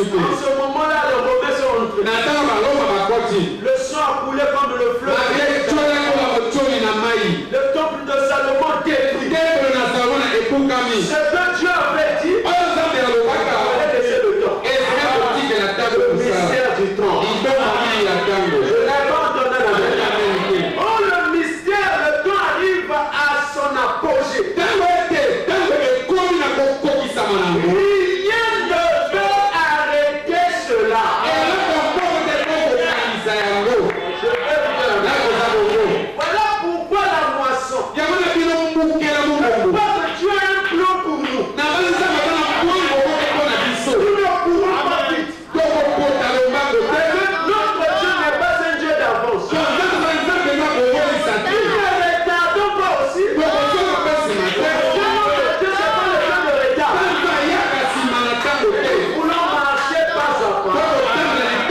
ce moment-là, les Romains sont entrés. Le sang a coulé comme le fleuve. Le temple de Salomon détruit. Ce que Dieu avait dit, il fallait laisser le temps. Le mystère du temps. Je l'avais entendu la même. Oh, le mystère, le temps arrive à son apogée. Rien ne peut arrêter cela. Voilà pourquoi la moisson. Pourquoi que Dieu a un plan pour nous. Nous ne courons pas vite. Notre Dieu n'est pas un Dieu d'avance. Nous ne retardons pas aussi. Dieu, c'est pas le temps de retard. Nous voulons marcher pas à pas. Avec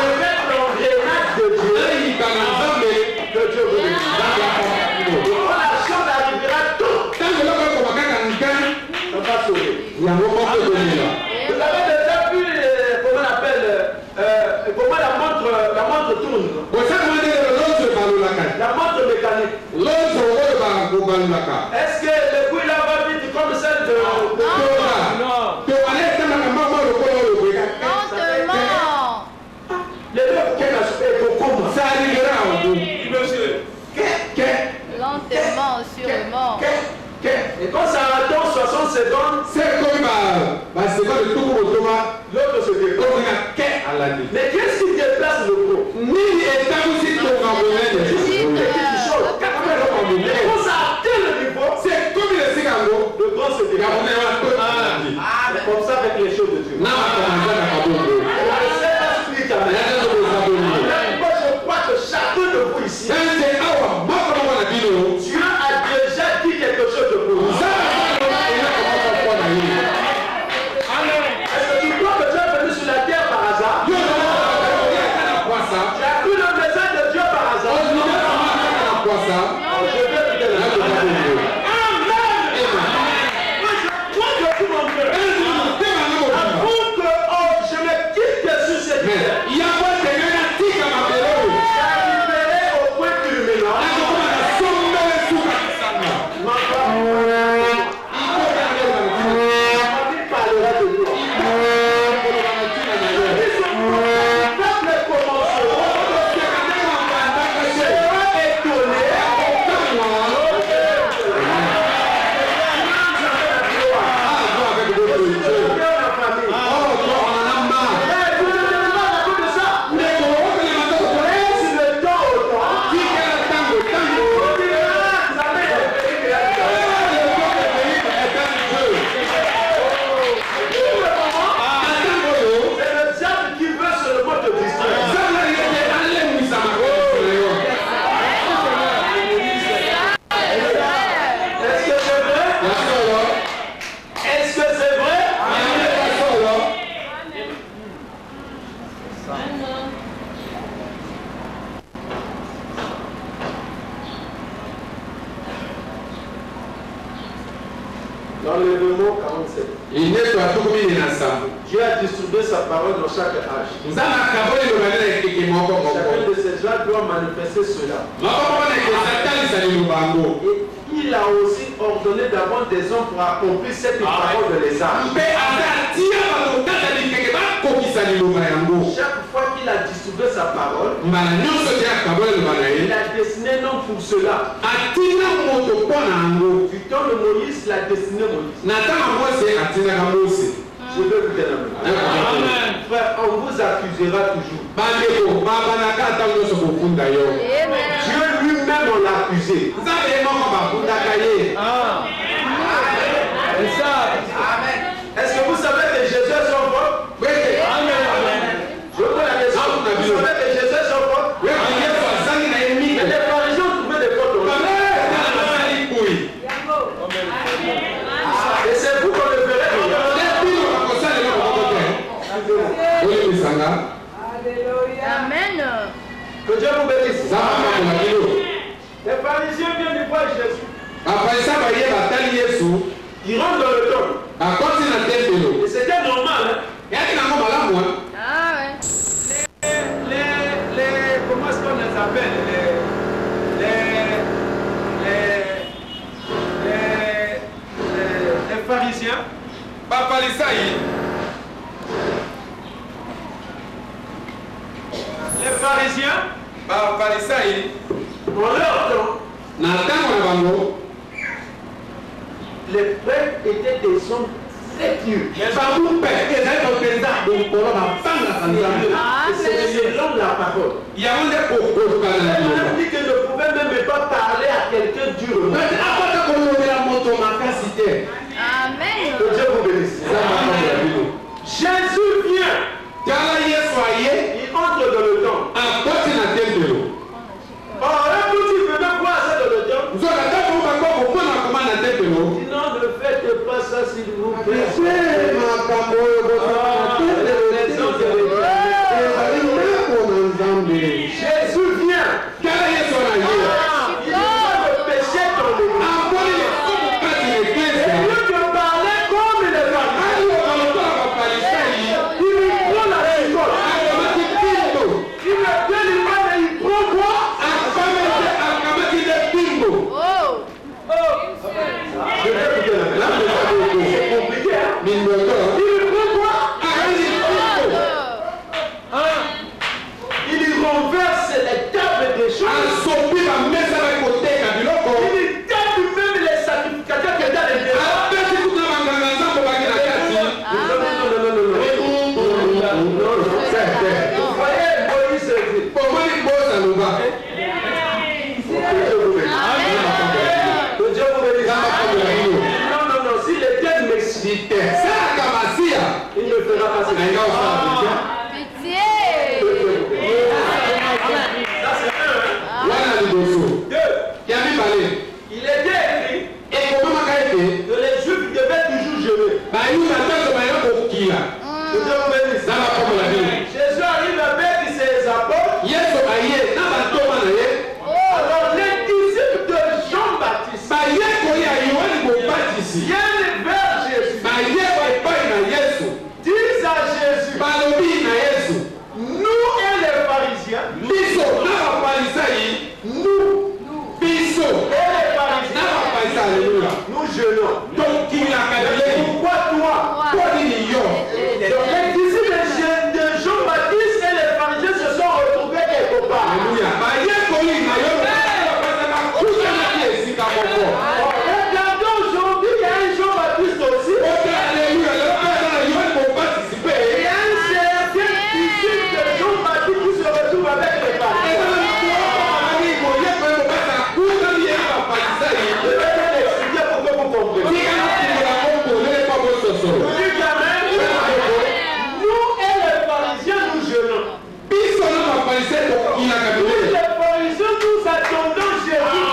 l'engrenage de Dieu. Que Dieu vous bénisse. La chose arrivera tôt. Ça va sauver. Vous avez déjà vu comment on appelle comment la montre tourne. La montre mécanique. Est-ce que le bruit là va vite comme celle de non. Les deux comment ça arrivera au bout. Lentement, sûrement. Et quand ça attend 60 secondes, c'est comme l'autre se déplace. Mais qu'est-ce qui déplace le gros? Quand ça atteint le niveau, c'est comme le grand se déplace. C'est comme ça avec les choses de Dieu. Je crois que chacun de vous ici, Dieu a déjà dit quelque chose de vous. Est-ce que tu crois que Dieu est venu sur la terre par hasard? Tu as cru le message de Dieu par hasard? Je vais te dire. Amen. Je crois que tout mon cœur. Avant que je me quitte sur cette terre, j'arriverai au point culminant. Dans l'Événement 47, Dieu a distribué sa parole dans chaque âge. Chacun de ces gens doit manifester cela. Et il a aussi ordonné d'avoir des hommes pour accomplir cette parole de les âges. Chaque fois qu'il a distribué sa parole, il a destiné un homme pour cela. Du temps de Moïse, il a destiné Moïse. Je veux vous dire amen. Frère, on vous accusera toujours. Dieu lui-même on l'a accusé. Est-ce que vous savez que Jésus est son fort? Oui. Amen. Je pose la question. Vous savez que Jésus est son fort? Oui. Les pharisiens ont trouvé des fautes. Et c'est vous qu'on le verrez. Amen. Que Dieu vous bénisse. Les pharisiens viennent du voir Jésus. Ils rentrent dans le temple. Et c'était normal. Ah ouais. Comment est-ce qu'on les appelle? Les pharisiens. Les pharisiens. En leur temps, les prêtres étaient des hommes très pieux. C'est selon la parole. On dit que ne pouvait même pas parler à quelqu'un durement. Amen. Que Dieu vous bénisse. Jésus vient. Il entre dans le temple. Or, un petit venait voir ça dans le temple. Sinon, ne faites pas ça s'il vous plaît. Jésus vient. Il voit le péché dans l'église. Et Dieu te parlait comme il est parlé. Il lui prend la récolte. Il me donne une main et il prend quoi? Oh. C'est compliqué, hein? Il lui prend quoi? Il lui renverse les tables des choses. Il lui tape même les sacrificateurs qui étaient à l'intérieur. Vous voyez, Moïse dit. Que Dieu vous bénisse. Non, si l'Éternel m'excite, il ne fera pas ce qu'il Pitié. Ça c'est un. Deux. Il était écrit que les Juifs devaient toujours jeûner. Que Dieu vous bénisse. Jésus arrive avec ses apôtres. Alors les disciples de Jean-Baptiste viennent vers Jésus. Disent à Jésus, nous et les pharisiens, nous et les pharisiens, nous jeûnons. Pourquoi toi? Donc les disciples de Jean-Baptiste et les pharisiens se sont retrouvés quelque part. Regardons aujourd'hui, il y a un Jean-Baptiste aussi. Il y a un certain disciple de Jean-Baptiste qui se retrouve avec les pharisiens. Je vais l'expliquer pour que vous compreniez. Nous et les pharisiens, nous jeûnons. Les pharisiens, nous attendons Jésus.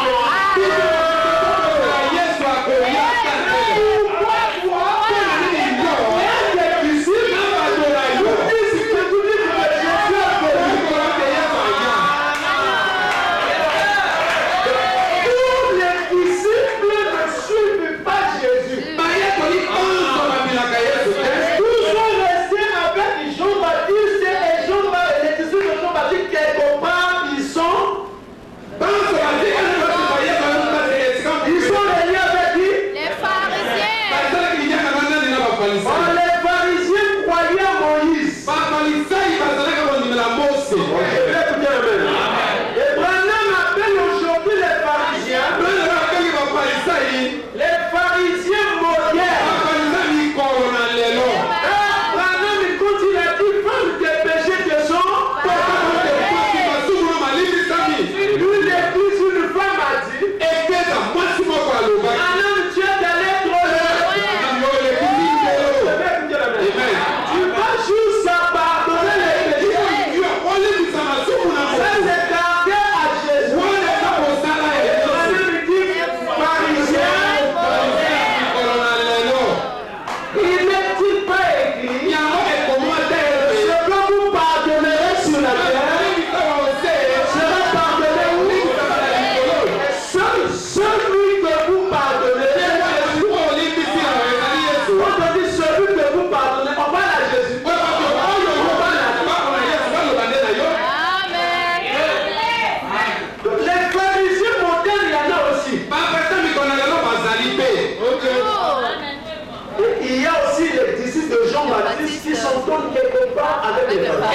Jean-Baptiste qui s'entendent quelque part avec les frères.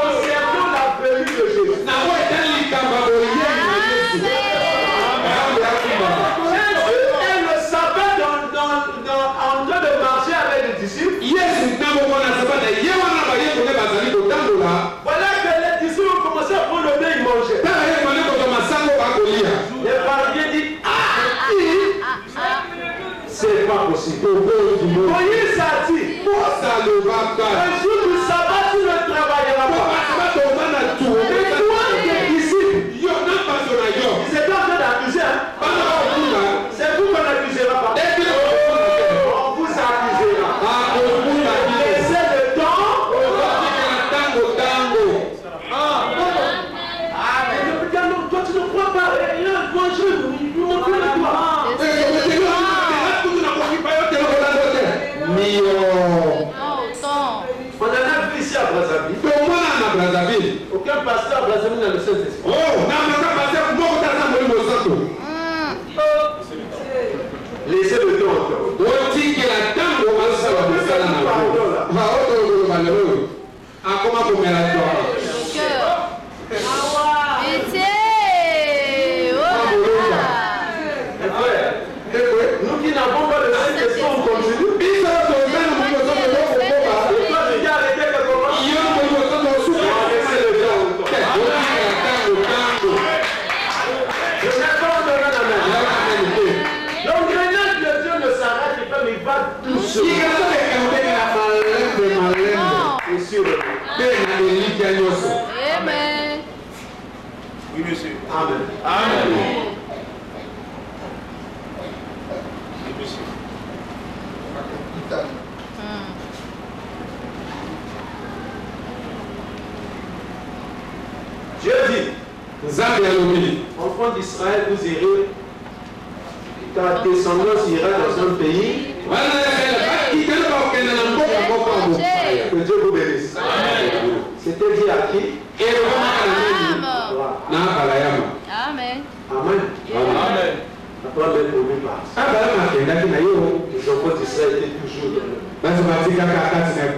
Concernant la venue de Jésus. Elle le savait en train de marcher avec les disciples. Voilà que les disciples ont commencé à prendre le pain et manger. Les pharisiens disent, c'est pas possible. Moïse a dit, un jour du sabbat, tu ne travailleras pas. Mais toi, tes disciples, ils étaient en train d'accuser. C'est vous qu'on n'accusera pas. On vous accusera. Laissez le temps. Toi, tu ne crois pas. Moi, je vous montre le doigt. On en a vu ici à Brazzaville. Aucun pasteur à Brazzaville n'a le Saint-Esprit. Laissez le temps encore. Nous qui n'avons pas le Saint-Esprit, on continue. L'engrenage de Dieu ne s'arrête pas, mais il va doucement. C'est sûr. Amen. Oui, monsieur. Amen. Amen. Oui, monsieur. Dieu dit, enfants d'Israël, vous irez, ta descendance ira dans un pays que Dieu vous bénisse. C'était dit à qui? Amen. Amen. Amen. La première promis passe. Les enfants d'Israël étaient toujours dans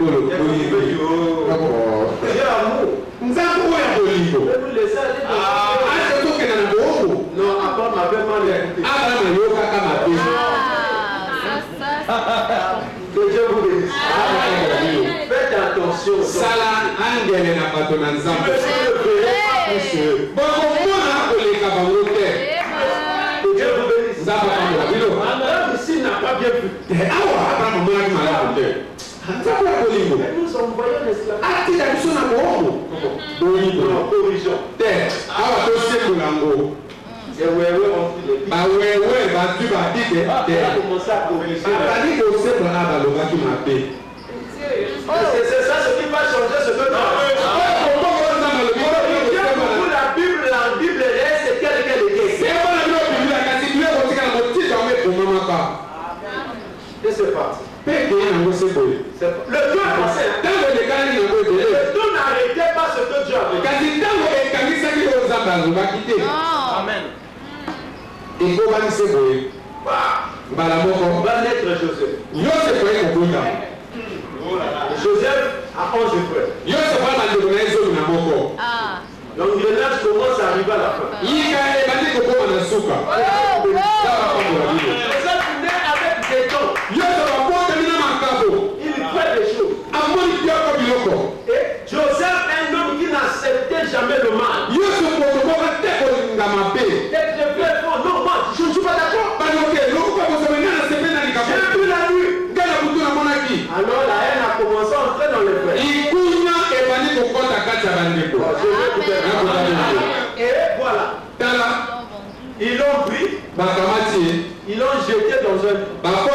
le Dieu amour. Mais vous laissez aller non, Abba m'avait mal écouté. Que Dieu vous bénisse. Faites attention. Que Dieu vous bénisse. Abraham ici n'a pas bien vu. Mais nous envoyons l'esclavage. Non, corrigeons. Et on a commencé à corriger. C'est ça ce qui va changer ce que tu as. La Bible est c'est quel est. Et c'est parti. Le temps est passé. Le temps n'arrêtait pas ce que Dieu avait dit. Amen. Va naître Joseph. Joseph a 11 frères. L'engrenage commence à arriver à la fin. Joseph naît avec des dons. Il fait des choses. Et Joseph est un homme qui n'acceptait jamais le mal. Non, moi, je ne suis pas d'accord. J'ai vu la nuit. Alors la haine a commencé à entrer dans les frères. Et voilà. Ils l'ont pris. Ils l'ont jeté dans un trou.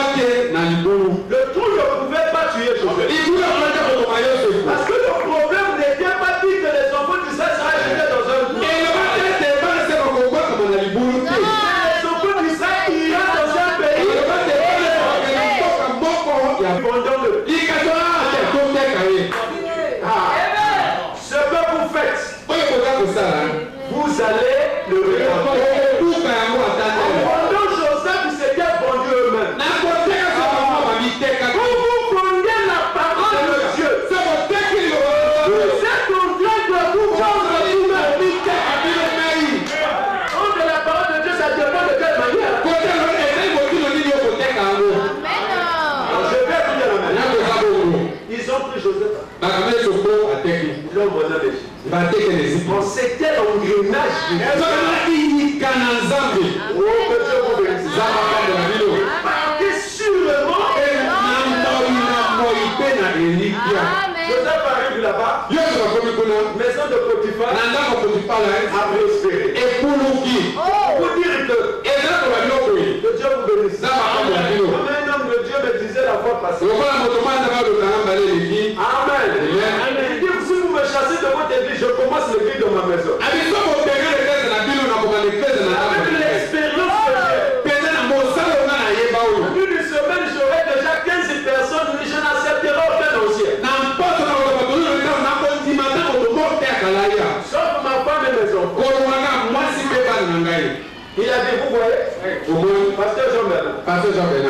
Le trou ne pouvait pas tuer Joseph. Parce que le problème n'était pas dit que les enfants du Seigneur seraient jetés dans un trou. Les enfants du Seigneur iront dans un pays. Ce que vous faites, vous allez le regarder. Pendant Joseph, ils s'étaient vendus eux-mêmes. Joseph. L'homme d'Égypte. On c'était l'engrenage de Dieu. Oh, que Dieu vous bénisse. Partez sûrement. Joseph arrive là-bas. Maison de Potiphar a prospéré. Pour dire que Dieu vous bénisse. Comme un homme de Dieu me disait la fois passée. Amen. Il dit, si vous me chassez de votre église, je commence l'église de ma maison. Avec l'expérience que j'ai, en une semaine, j'aurai déjà 15 personnes, mais je n'accepterai aucun ancien. Sauf ma femme et mes enfants. Il a dit, vous voyez, Pasteur Jean-Bernard.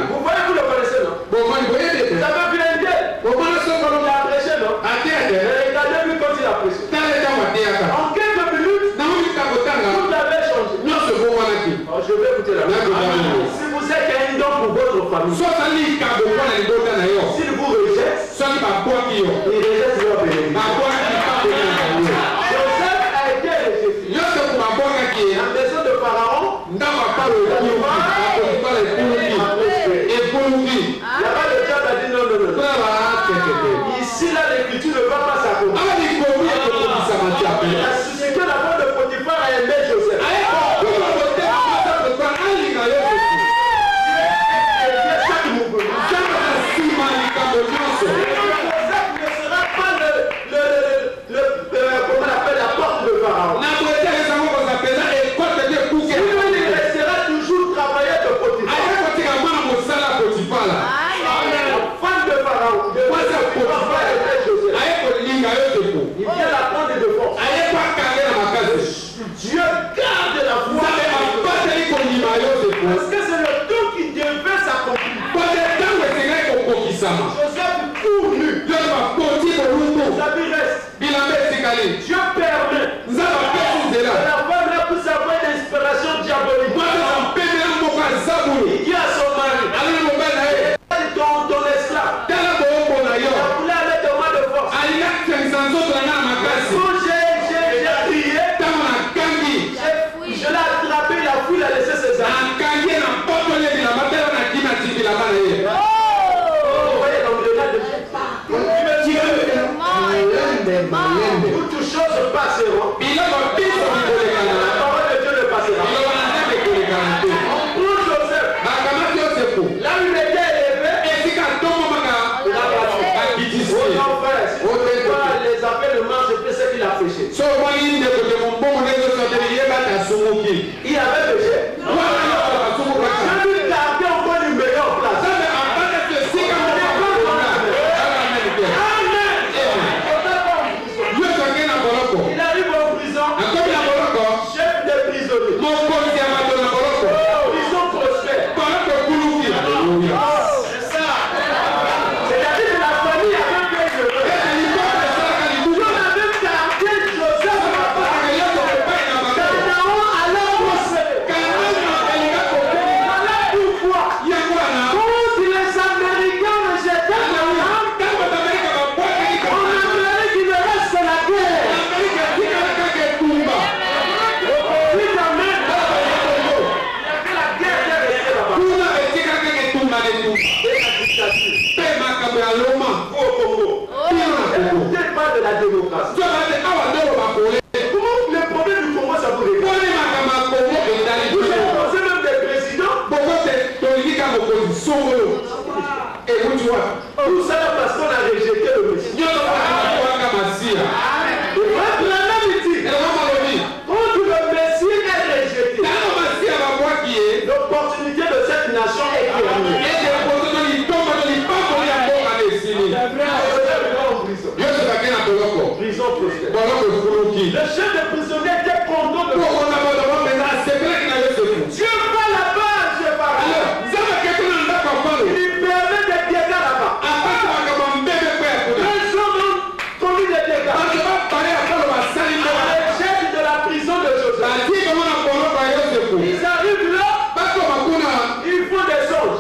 Vous voyez, vous le connaissez, non? Vous avez blindé. Il a prêché, non? Regardez-lui quand il a prêché. En quelques minutes, tout avait changé. Oh, je vais écouter la parole. Si vous êtes un don pour votre famille, s'il vous rejette, il rejette leur bénédiction. Joseph a été rejeté. La maison de Pharaon, là-bas le diable a dit non. Ici, là, l'écriture ne va pas s'accomplir. La société, la femme de Potiphar a aimé Joseph. Joseph ne sera pas comment on appelle la porte de Pharaon. Il restera toujours travailleur de Potiphar. La femme de Pharaon, de Potiphar était Joseph. Il vient la prendre de force. Dieu garde la foi. Parce que c'est le temps qui devait s'accomplir. Joseph court nu. Sa vie reste. Dieu permet. La femme là pour savoir l'inspiration diabolique. Il dit à son mari, ton esclave. Il a voulu aller de moi de force. Quand j'ai prié, je l'ai attrapé, il a fui, il a laissé ses amis. Vous voyez l'engrenage de Dieu. Toutes choses passeront. La parole de Dieu ne passera. On prend Joseph. Là où il était élevé, il a battu. Aux enfers, si vous voulez pas les appels de marche, c'est ce qu'il a péché. Il avait péché. Je lui gardais encore une meilleure place. Il arrive en prison, chef des prisonniers. Prison prospère. C'est ça. C'est-à-dire que la famille avait bien heureux. On avait gardé Joseph. Canaan allait prospérer. Voilà pourquoi. Quand les Américains rejetaient en Amérique, il reste la guerre. Pas de la démocratie. Comment le problème du Congo ça vous regarde? Vous posez même des présidents. Tout ça parce qu'on a rejeté le Messie. Et votre la même dit, quand le Messie est rejeté, l'opportunité de cette nation est terminée. Prison prospère. Le chef de prisonniers était content de Dieu va là-bas, je parle. Il lui permet des dégâts là-bas. Les hommes ont commis des dégâts. Le chef de la prison de Joseph. Ils arrivent là, ils font des songes.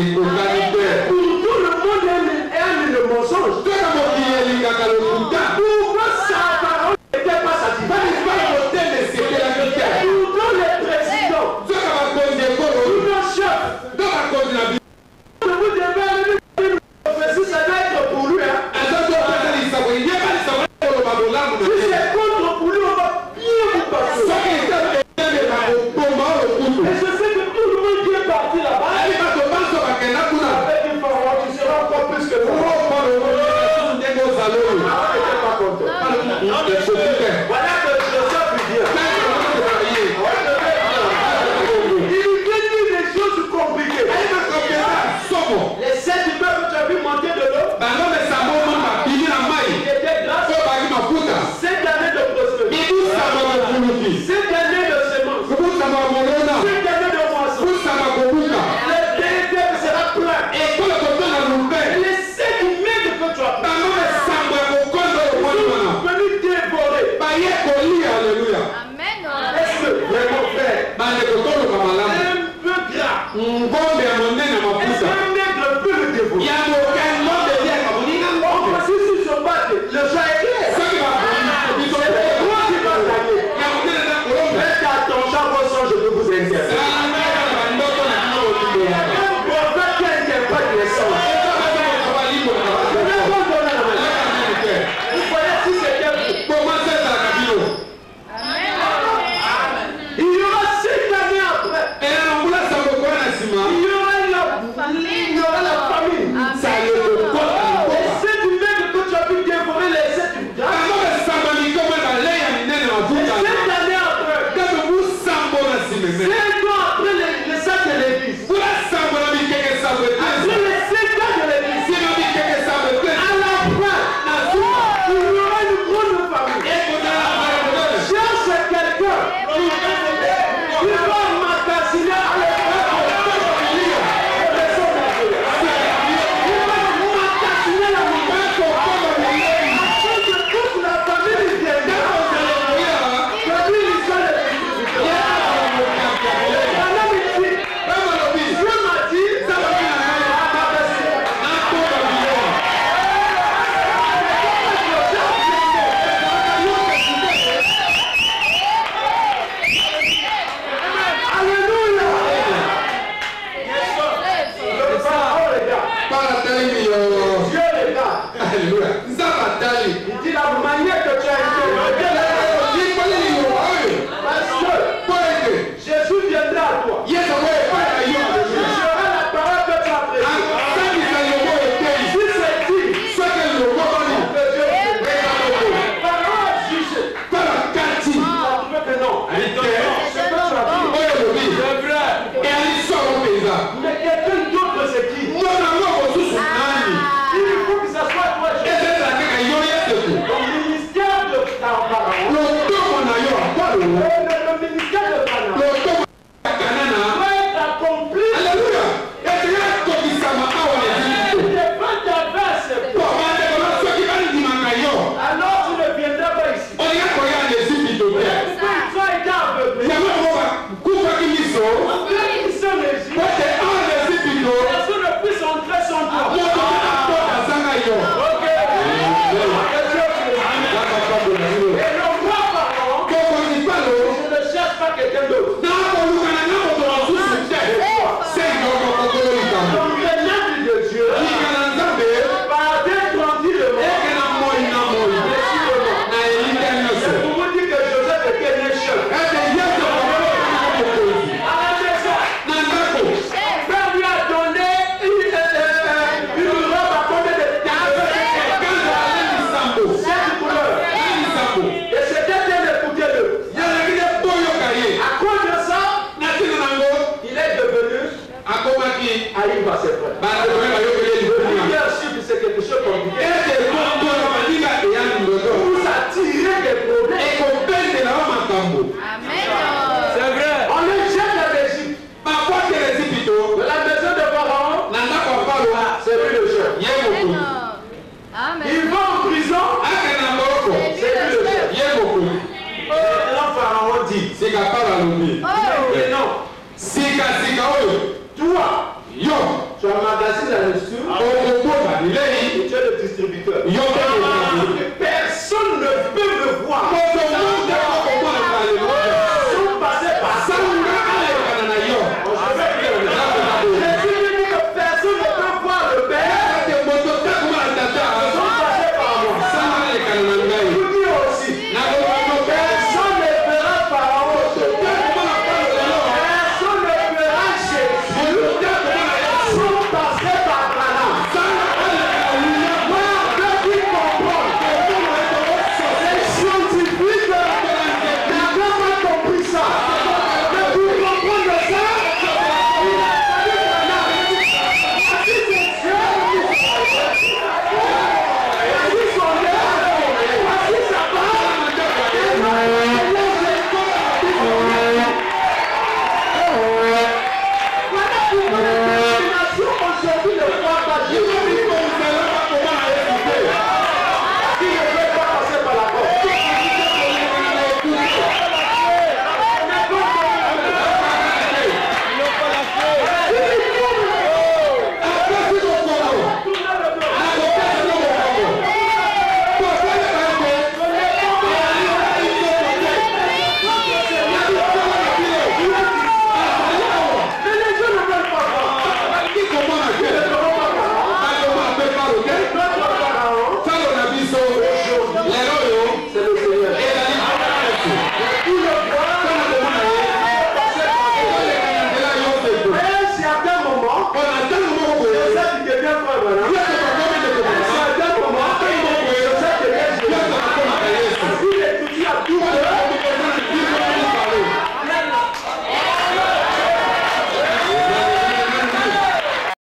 Pour tout le monde aime le mensonge. Pourquoi sa parole n'était pas satisfaite? Pourtant les présidents, nos chefs, vous devez aller si ça doit être pour lui. Si c'est contre pour lui, on va bien vous passer. Et je sais que tout le monde qui est parti là-bas, avec une parole, tu seras encore plus que moi. Voilà que Joseph lui dit. Il lui dit des choses compliquées. Les 7 immeubles que tu as vu monter de l'eau, il était grâce à 7 années de prospérité, 7 années de semences, 7 années de moisson. Le territoire sera plein. Les 7 immeubles que tu as pris, venus dévorer. Alléluia. Est-ce que vraiment frère, un peu gras, est-ce qu'un nègre peut le dévorer? Si se battent, le jeu est clair. C'est toi qui vas gagner. Faites attention à vos songes, je peux vous interpeller. Un prophète qui interprète les songes. Vous voyez si c'était vous. Il y aura 7 années après. Il y aura la famine. Les 7 mecs que tu as pu dévorer, les 7 gars. 7 années après. 7 ans après les sacs de l'église. Après les 7 ans de l'église. À la fin, il y aura une grande famille. Cherche quelqu'un qui va magasiner à l'époque. Il dit la manière que tu as été. Parce que Jésus viendra à toi. Je serai la parole que tu as prêchée. Si c'est dit, que Dieu te parole jugée. Tu as trouvé que non. Ce que tu as dit. Mais quelqu'un d'autre c'est qui? Il faut que ça soit toi. Le ministère de Pharaon. Le ministère de Pharaon doit être accompli. Alléluia. Alors tu ne viendras pas ici. Tu as été aveuglé. Personne ne puisse entrer sans toi. Ok. Et le roi Pharaon, je ne cherche pas quelqu'un d'autre. Donc le nègre de Dieu va détruire le monde. C'est pour vous dire que Joseph était né chef. À la maison, Père lui a donné une robe à côté de 7 couleurs. Et c'était bien écoutez-le. À cause de ça, il est devenu Aïe va ses frères. Leadership, c'est quelque chose compliqué. Vous attirez des problèmes. C'est vrai. On les jette à l'Égypte. De la maison de Pharaon, c'est lui le chef. Il va en prison, c'est lui le chef. Maintenant Pharaon dit, mais non, toi, tu as assis là-dessus. okozwa